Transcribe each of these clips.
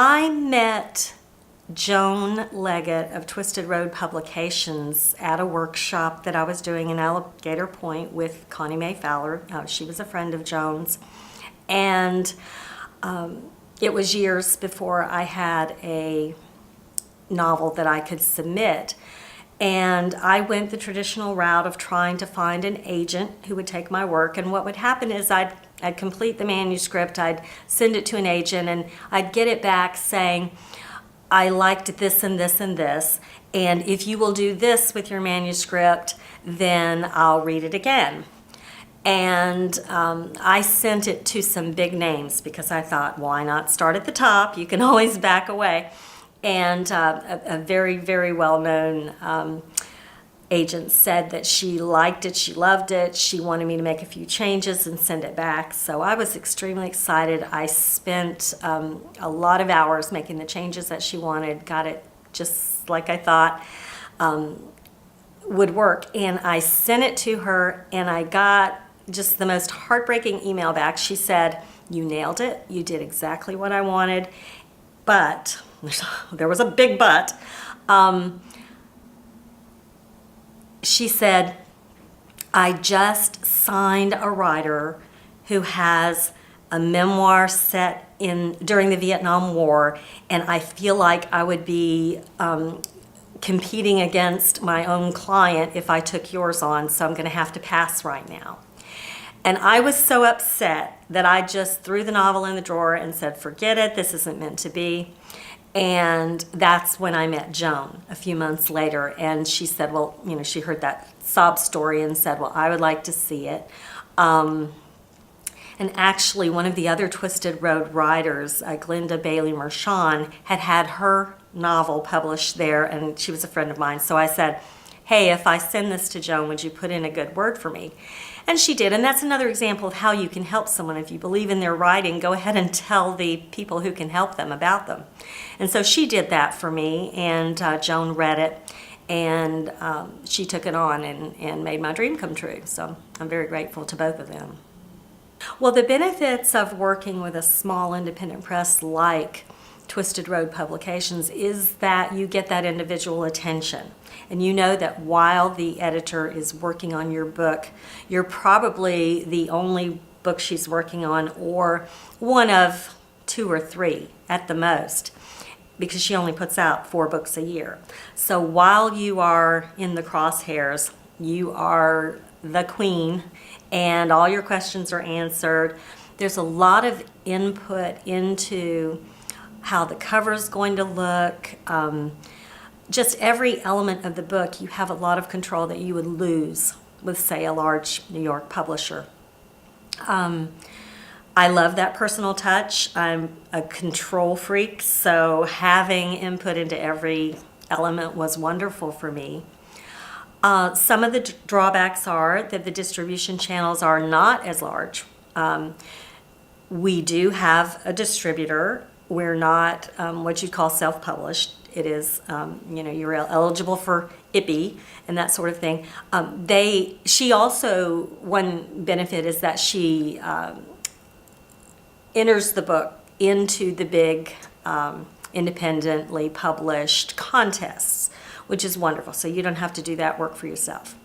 I met Joan Leggett of Twisted Road Publications at a workshop that I was doing in Alligator Point with Connie Mae Fowler. She was a friend of Joan's. And it was years before I had a novel that I could submit. And I went the traditional route of trying to find an agent who would take my work. And what would happen is I'd complete the manuscript, I'd send it to an agent, and I'd get it back saying, I liked this and this and this, and if you will do this with your manuscript, then I'll read it again. And I sent it to some big names because I thought, why not start at the top? You can always back away. And a very, very well-known agent said that she liked it, she loved it, she wanted me to make a few changes and send it back. So I was extremely excited. I spent a lot of hours making the changes that she wanted, got it just like I thought would work. And I sent it to her, and I got just the most heartbreaking email back. She said, you nailed it, you did exactly what I wanted, but there was a big but. She said, I just signed a writer who has a memoir set during the Vietnam War, and I feel like I would be competing against my own client if I took yours on, so I'm going to have to pass right now. And I was so upset that I just threw the novel in the drawer and said, forget it, this isn't meant to be. And that's when I met Joan a few months later, and she said, well, she heard that sob story and said, well, I would like to see it. And actually, one of the other Twisted Road writers, Glenda Bailey Mershon, had her novel published there, and she was a friend of mine. So I said, hey, if I send this to Joan, would you put in a good word for me? And she did, and that's another example of how you can help someone. If you believe in their writing, go ahead and tell the people who can help them about them. And so she did that for me, and Joan read it, and she took it on and made my dream come true. So I'm very grateful to both of them. Well, the benefits of working with a small independent press like Twisted Road Publications is that you get that individual attention. And you know that while the editor is working on your book, you're probably the only book she's working on, or one of 2 or 3 at the most, because she only puts out 4 books a year. So while you are in the crosshairs, you are the queen, and all your questions are answered. There's a lot of input into how the cover is going to look. Just every element of the book, you have a lot of control that you would lose with, say, a large New York publisher. I love that personal touch. I'm a control freak, so having input into every element was wonderful for me. Some of the drawbacks are that the distribution channels are not as large. We do have a distributor. We're not what you'd call self-published. It is, you're eligible for IPI and that sort of thing. She also, one benefit is that she enters the book into the big independently published contests, which is wonderful. So you don't have to do that work for yourself.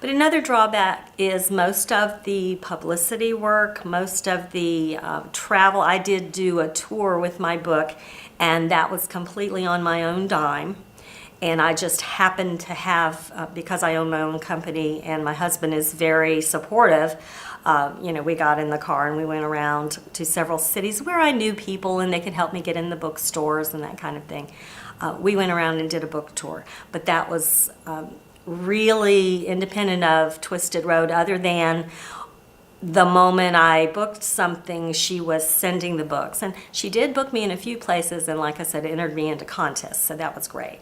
But another drawback is most of the publicity work, most of the travel. I did do a tour with my book, and that was completely on my own dime. And I just happened to have, because I own my own company and my husband is very supportive, we got in the car and we went around to several cities where I knew people and they could help me get in the bookstores and that kind of thing. We went around and did a book tour, but that was really independent of Twisted Road, other than the moment I booked something, she was sending the books. And she did book me in a few places and, like I said, entered me into contests, so that was great.